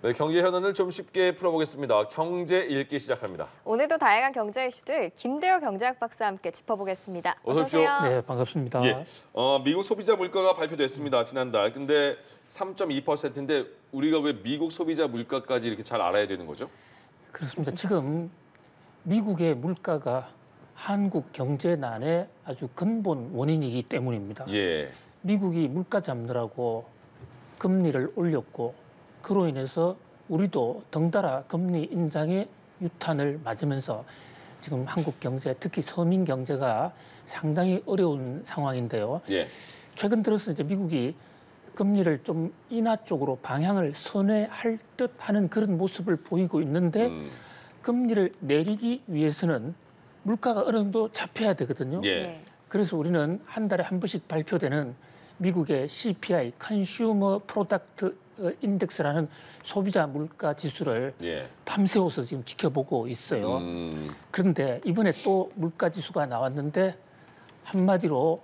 네, 경제 현안을 좀 쉽게 풀어보겠습니다. 경제 읽기 시작합니다. 오늘도 다양한 경제 이슈들 김대호 경제학 박사와 함께 짚어보겠습니다. 어서 오십시오. 오세요. 네, 반갑습니다. 예, 미국 소비자 물가가 발표됐습니다. 지난달. 근데 3.2%인데 우리가 왜 미국 소비자 물가까지 이렇게 잘 알아야 되는 거죠? 그렇습니다. 지금 미국의 물가가 한국 경제난의 아주 근본 원인이기 때문입니다. 예. 미국이 물가 잡느라고 금리를 올렸고 그로 인해서 우리도 덩달아 금리 인상의 유탄을 맞으면서 지금 한국 경제, 특히 서민 경제가 상당히 어려운 상황인데요. 예. 최근 들어서 이제 미국이 금리를 좀 인하 쪽으로 방향을 선회할 듯 하는 그런 모습을 보이고 있는데 금리를 내리기 위해서는 물가가 어느 정도 잡혀야 되거든요. 예. 네. 그래서 우리는 한 달에 한 번씩 발표되는 미국의 CPI, Consumer Product Index라는 소비자 물가 지수를 예. 밤새워서 지금 지켜보고 있어요. 그런데 이번에 또 물가 지수가 나왔는데 한마디로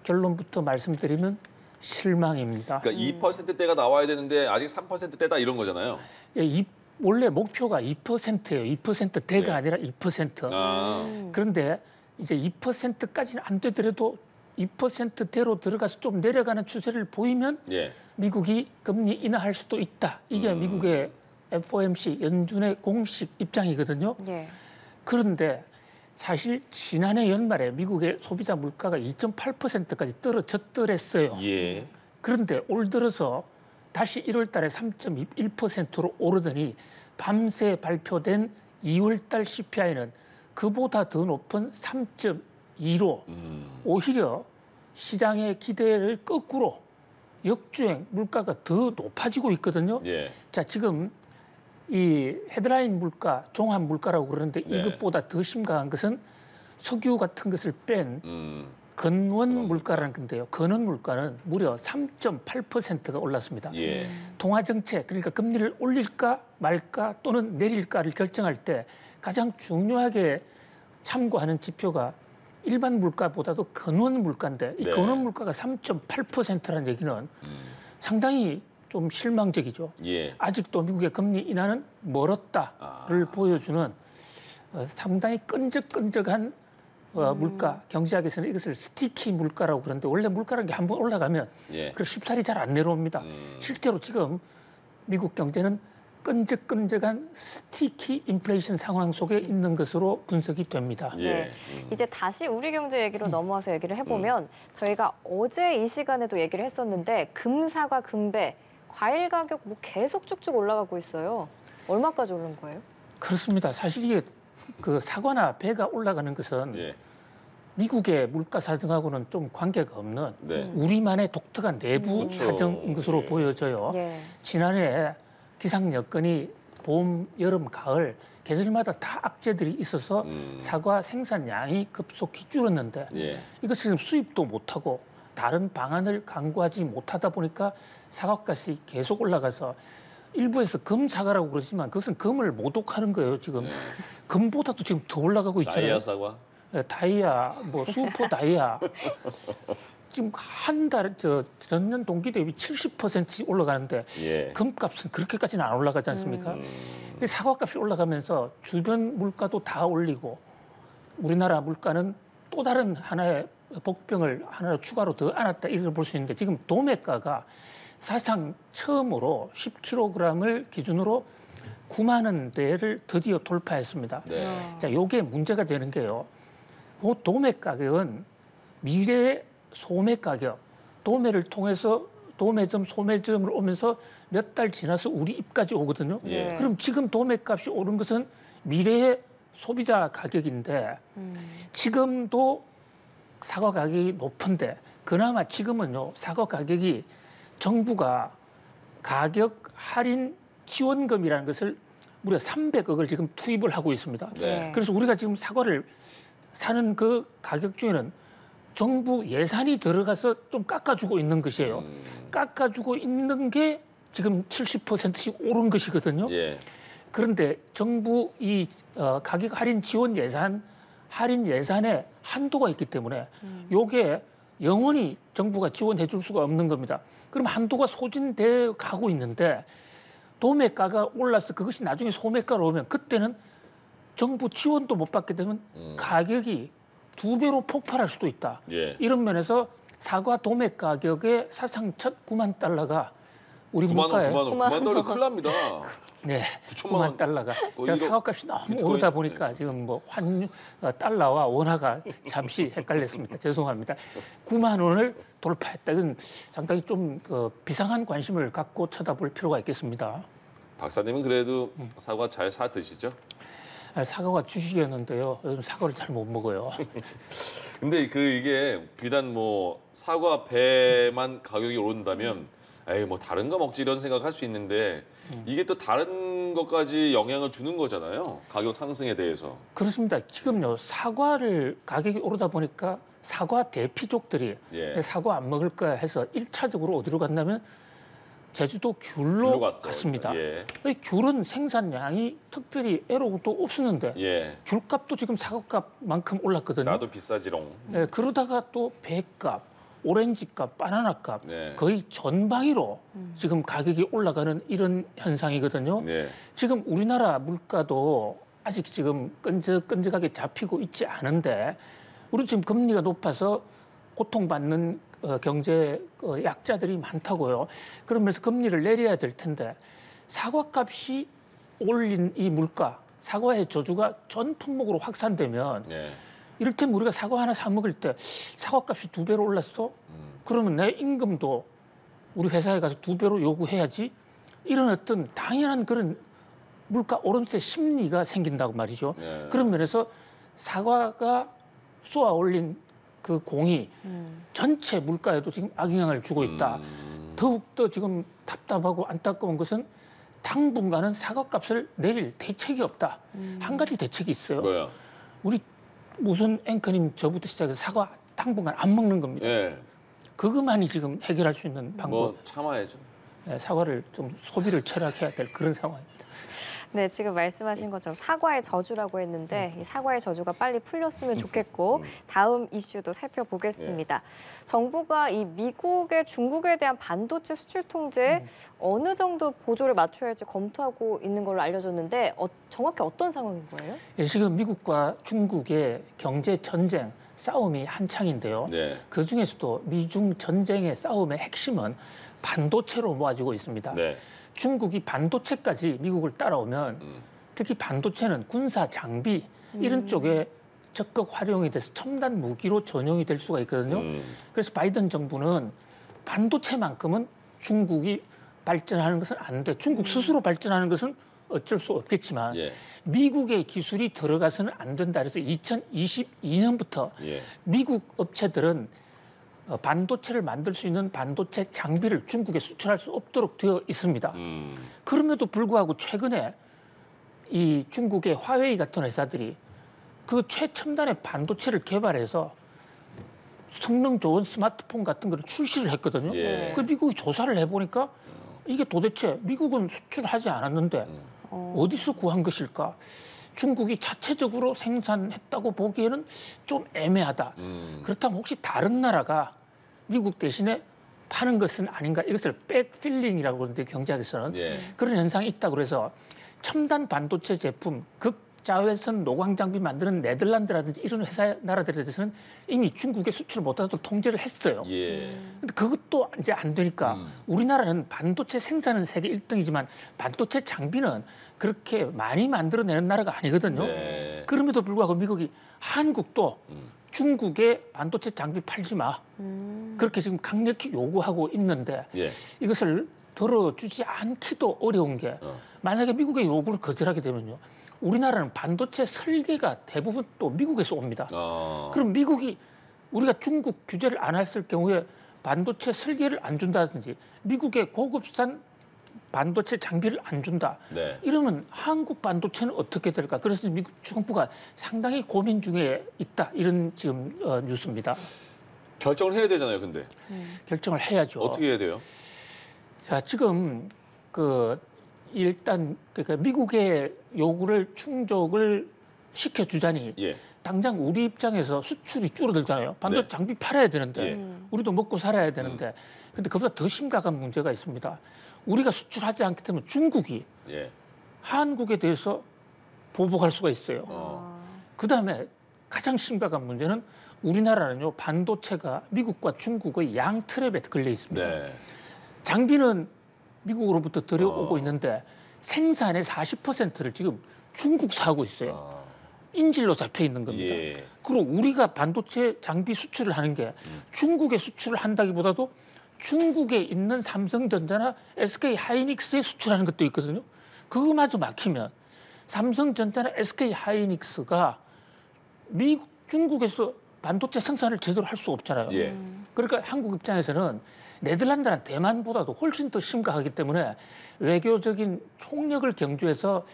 결론부터 말씀드리면 실망입니다. 그러니까 2%대가 나와야 되는데 아직 3%대다 이런 거잖아요. 예, 원래 목표가 2%예요. 2%대가 네. 아니라 2%. 아, 그런데 이제 2%까지는 안 되더라도 2%대로 들어가서 좀 내려가는 추세를 보이면 예. 미국이 금리 인하할 수도 있다. 이게 미국의 FOMC 연준의 공식 입장이거든요. 예. 그런데 사실 지난해 연말에 미국의 소비자 물가가 2.8%까지 떨어졌더랬어요. 예. 그런데 올 들어서 다시 1월 달에 3.1%로 오르더니 밤새 발표된 2월 달 CPI는 그보다 더 높은 3.2로 오히려 시장의 기대를 거꾸로 역주행 물가가 더 높아지고 있거든요. 예. 자, 지금 이 헤드라인 물가, 종합 물가라고 그러는데 네. 이것보다 더 심각한 것은 석유 같은 것을 뺀 근원 물가라는 건데요. 근원 물가는 무려 3.8%가 올랐습니다. 예. 통화 정책, 그러니까 금리를 올릴까 말까 또는 내릴까를 결정할 때 가장 중요하게 참고하는 지표가 일반 물가보다도 근원 물가인데 이 네. 근원 물가가 3.8%라는 얘기는 상당히 좀 실망적이죠. 예. 아직도 미국의 금리 인하는 멀었다를 보여주는 상당히 끈적끈적한 물가, 경제학에서는 이것을 스티키 물가라고 그러는데 원래 물가라는 게 한번 올라가면 예. 그 쉽사리 잘 안 내려옵니다. 실제로 지금 미국 경제는 끈적끈적한 스티키 인플레이션 상황 속에 있는 것으로 분석이 됩니다. 예. 네. 이제 다시 우리 경제 얘기로 넘어와서 얘기를 해보면 저희가 어제 이 시간에도 얘기를 했었는데 금, 사과, 금배, 과일 가격 뭐 계속 쭉쭉 올라가고 있어요. 얼마까지 오른 거예요? 그렇습니다. 사실 이게 그 사과나 배가 올라가는 것은 예. 미국의 물가 사정하고는 좀 관계가 없는 네. 우리만의 독특한 내부 그렇죠. 사정인 것으로 예. 보여져요. 예. 지난해 기상 여건이 봄, 여름, 가을 계절마다 다 악재들이 있어서 사과 생산량이 급속히 줄었는데 예. 이것을 수입도 못하고 다른 방안을 강구하지 못하다 보니까 사과값이 계속 올라가서 일부에서 금사과라고 그러지만 그것은 금을 모독하는 거예요. 지금 금보다도 지금 더 올라가고 있잖아요. 다이아 사과. 다이아, 뭐 슈퍼 다이아. 지금 한 달 전년 동기 대비 70%씩 올라가는데 예. 금값은 그렇게까지는 안 올라가지 않습니까? 사과값이 올라가면서 주변 물가도 다 올리고 우리나라 물가는 또 다른 하나의 복병을 하나 추가로 더 안았다 이걸 볼 수 있는데 지금 도매가가 사상 처음으로 10kg을 기준으로 9만 원대를 드디어 돌파했습니다. 네. 자, 요게 문제가 되는 게요. 그 도매 가격은 미래의 소매 가격, 도매를 통해서 도매점, 소매점을 오면서 몇 달 지나서 우리 입까지 오거든요. 예. 그럼 지금 도매값이 오른 것은 미래의 소비자 가격인데 지금도 사과 가격이 높은데 그나마 지금은요 사과 가격이 정부가 가격 할인 지원금이라는 것을 무려 300억을 지금 투입을 하고 있습니다. 네. 그래서 우리가 지금 사과를 사는 그 가격 중에는 정부 예산이 들어가서 좀 깎아주고 있는 것이에요. 깎아주고 있는 게 지금 70%씩 오른 것이거든요. 예. 그런데 정부 이 가격 할인 지원 예산, 할인 예산에 한도가 있기 때문에 요게 영원히 정부가 지원해 줄 수가 없는 겁니다. 그럼 한도가 소진돼 가고 있는데 도매가가 올라서 그것이 나중에 소매가로 오면 그때는 정부 지원도 못 받게 되면 가격이 2배로 폭발할 수도 있다. 예. 이런 면에서 사과 도매 가격의 사상 첫 9만 달러가 우리 9만 원, 물가에 9만 달러 큰일 납니다. 네, 9천만 9만 원. 달러가. 거의 제가 이거 사과값이 너무 비트코인. 오르다 보니까 지금 뭐 환 달러와 원화가 잠시 헷갈렸습니다. 죄송합니다. 9만 원을 돌파했다. 이건 상당히 좀 비상한 관심을 갖고 쳐다볼 필요가 있겠습니다. 박사님은 그래도 사과 잘 사 드시죠? 사과가 주식이었는데요. 요즘 사과를 잘 못 먹어요. 근데 이게 비단 뭐 사과 배만 가격이 오른다면 에이 뭐 다른 거 먹지 이런 생각할 수 있는데 이게 또 다른 것까지 영향을 주는 거잖아요. 가격 상승에 대해서. 그렇습니다. 지금요 사과를 가격이 오르다 보니까 사과 대피족들이 예. 사과 안 먹을 거야 해서 1차적으로 어디로 갔냐면 제주도 귤로 귤로 갔어요. 갔습니다. 예. 이 귤은 생산량이 특별히 애로도 없었는데 예. 귤값도 지금 사과값만큼 올랐거든요. 나도 비싸지롱. 예, 그러다가 또 배값, 오렌지값, 바나나값 네. 거의 전방위로 지금 가격이 올라가는 이런 현상이거든요. 네. 지금 우리나라 물가도 아직 지금 끈적끈적하게 잡히고 있지 않은데 우리 지금 금리가 높아서 고통받는 경제 약자들이 많다고요. 그러면서 금리를 내려야 될 텐데 사과값이 올린 이 물가, 사과의 저주가 전 품목으로 확산되면 네. 이를테면 우리가 사과 하나 사 먹을 때 사과값이 2배로 올랐어? 그러면 내 임금도 우리 회사에 가서 2배로 요구해야지. 이런 어떤 당연한 그런 물가 오름세 심리가 생긴다고 말이죠. 네. 그런 면에서 사과가 쏘아 올린 그 공이 전체 물가에도 지금 악영향을 주고 있다. 더욱더 지금 답답하고 안타까운 것은 당분간은 사과값을 내릴 대책이 없다. 한 가지 대책이 있어요. 뭐야? 우리 무슨 앵커님 저부터 시작해서 사과 당분간 안 먹는 겁니다. 예. 그것만이 지금 해결할 수 있는 방법. 뭐 참아야죠. 네, 사과를 좀 소비를 철학해야 될 그런 상황입니다. 네, 지금 말씀하신 것처럼 사과의 저주라고 했는데 이 사과의 저주가 빨리 풀렸으면 좋겠고 다음 이슈도 살펴보겠습니다. 정부가 이 미국의 중국에 대한 반도체 수출 통제에 어느 정도 보조를 맞춰야 할지 검토하고 있는 걸로 알려졌는데 정확히 어떤 상황인 거예요? 예, 지금 미국과 중국의 경제 전쟁 싸움이 한창인데요. 네. 그 중에서도 미중 전쟁의 싸움의 핵심은 반도체로 모아지고 있습니다. 네. 중국이 반도체까지 미국을 따라오면 특히 반도체는 군사 장비 이런 쪽에 적극 활용이 돼서 첨단 무기로 전용이 될 수가 있거든요. 그래서 바이든 정부는 반도체만큼은 중국이 발전하는 것은 안 돼. 중국 스스로 발전하는 것은 어쩔 수 없겠지만 예. 미국의 기술이 들어가서는 안 된다. 그래서 2022년부터 예. 미국 업체들은 반도체를 만들 수 있는 반도체 장비를 중국에 수출할 수 없도록 되어 있습니다. 그럼에도 불구하고 최근에 이 중국의 화웨이 같은 회사들이 그 최첨단의 반도체를 개발해서 성능 좋은 스마트폰 같은 걸 출시를 했거든요. 예. 그 미국이 조사를 해보니까 이게 도대체 미국은 수출하지 않았는데 어디서 구한 것일까? 중국이 자체적으로 생산했다고 보기에는 좀 애매하다. 그렇다면 혹시 다른 나라가 미국 대신에 파는 것은 아닌가? 이것을 백필링이라고 하는데 경제학에서는 예. 그런 현상이 있다고 그래서 첨단 반도체 제품, 극자외선 노광 장비 만드는 네덜란드라든지 이런 회사 나라들에 대해서는 이미 중국에 수출을 못하도록 통제를 했어요. 예. 근데 그것도 이제 안 되니까 우리나라는 반도체 생산은 세계 1등이지만 반도체 장비는 그렇게 많이 만들어내는 나라가 아니거든요. 네. 그럼에도 불구하고 미국이 한국도 중국에 반도체 장비 팔지 마. 그렇게 지금 강력히 요구하고 있는데 예. 이것을 들어주지 않기도 어려운 게 만약에 미국의 요구를 거절하게 되면요. 우리나라는 반도체 설계가 대부분 또 미국에서 옵니다. 그럼 미국이 우리가 중국 규제를 안 했을 경우에 반도체 설계를 안 준다든지 미국의 고급산 반도체 장비를 안 준다. 네. 이러면 한국 반도체는 어떻게 될까? 그래서 미국 정부가 상당히 고민 중에 있다. 이런 지금 뉴스입니다. 결정을 해야 되잖아요, 근데. 결정을 해야죠. 어떻게 해야 돼요? 자, 지금 일단 그러니까 미국의 요구를 충족을 시켜주자니 예. 당장 우리 입장에서 수출이 줄어들잖아요. 반도체 네. 장비 팔아야 되는데 예. 우리도 먹고 살아야 되는데 근데 그보다 더 심각한 문제가 있습니다. 우리가 수출하지 않기 때문에 중국이 예. 한국에 대해서 보복할 수가 있어요. 어. 그다음에 가장 심각한 문제는 우리나라는요 반도체가 미국과 중국의 양 트랩에 걸려 있습니다. 네. 장비는 미국으로부터 들여오고 있는데 생산의 40%를 지금 중국 사고 있어요. 어. 인질로 잡혀 있는 겁니다. 예. 그리고 우리가 반도체 장비 수출을 하는 게 중국에 수출을 한다기보다도 중국에 있는 삼성전자나 SK 하이닉스에 수출하는 것도 있거든요. 그거마저 막히면 삼성전자나 SK 하이닉스가 미국, 중국에서 반도체 생산을 제대로 할 수 없잖아요. 예. 그러니까 한국 입장에서는 네덜란드나 대만보다도 훨씬 더 심각하기 때문에 외교적인 총력을 경주해서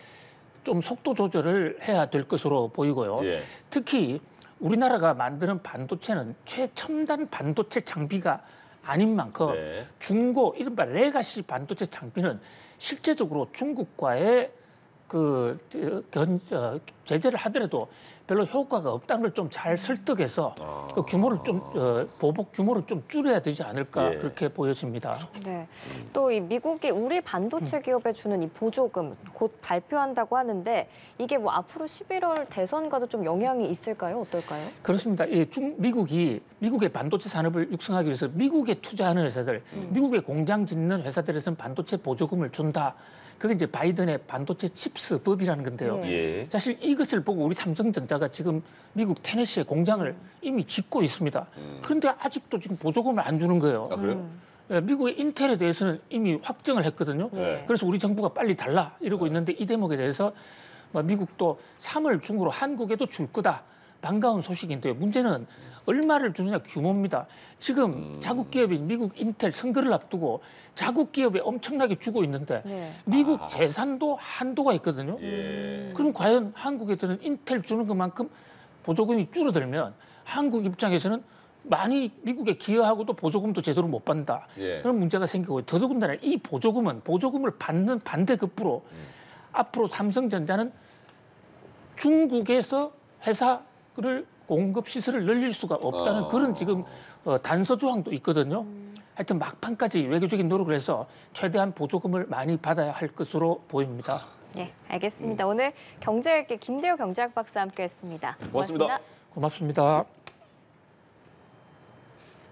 좀 속도 조절을 해야 될 것으로 보이고요. 예. 특히 우리나라가 만드는 반도체는 최첨단 반도체 장비가 아닌 만큼 네. 중고 이른바 레가시 반도체 장비는 실제적으로 중국과의 제재를 하더라도 별로 효과가 없다는 걸 좀 잘 설득해서 그 규모를 좀 보복 규모를 좀 줄여야 되지 않을까 예. 그렇게 보여집니다. 네. 또 이 미국이 우리 반도체 기업에 주는 이 보조금 곧 발표한다고 하는데 이게 뭐 앞으로 11월 대선과도 좀 영향이 있을까요? 어떨까요? 그렇습니다. 미국의 반도체 산업을 육성하기 위해서 미국에 투자하는 회사들, 미국에 공장 짓는 회사들에서는 반도체 보조금을 준다. 그게 이제 바이든의 반도체 칩스 법이라는 건데요. 예. 사실 이것을 보고 우리 삼성전자가 지금 미국 테네시에 공장을 이미 짓고 있습니다. 그런데 아직도 지금 보조금을 안 주는 거예요. 아, 그래요? 예, 미국의 인텔에 대해서는 이미 확정을 했거든요. 네. 그래서 우리 정부가 빨리 달라 이러고 있는데 이 대목에 대해서 미국도 3월 중으로 한국에도 줄 거다. 반가운 소식인데요. 문제는 얼마를 주느냐 규모입니다. 지금 자국 기업인 미국 인텔 선거를 앞두고 자국 기업에 엄청나게 주고 있는데 네. 미국 재산도 한도가 있거든요. 예. 그럼 과연 한국 애들은 인텔 주는 것만큼 보조금이 줄어들면 한국 입장에서는 많이 미국에 기여하고도 보조금도 제대로 못 받는다. 예. 그런 문제가 생기고 더더군다나 이 보조금을 받는 반대급부로 앞으로 삼성전자는 중국에서 회사를 공급 시설을 늘릴 수가 없다는 그런 지금 단서 조항도 있거든요. 하여튼 막판까지 외교적인 노력을 해서 최대한 보조금을 많이 받아야 할 것으로 보입니다. 네, 알겠습니다. 오늘 경제학계 김대호 경제학 박사와 함께했습니다. 고맙습니다. 고맙습니다.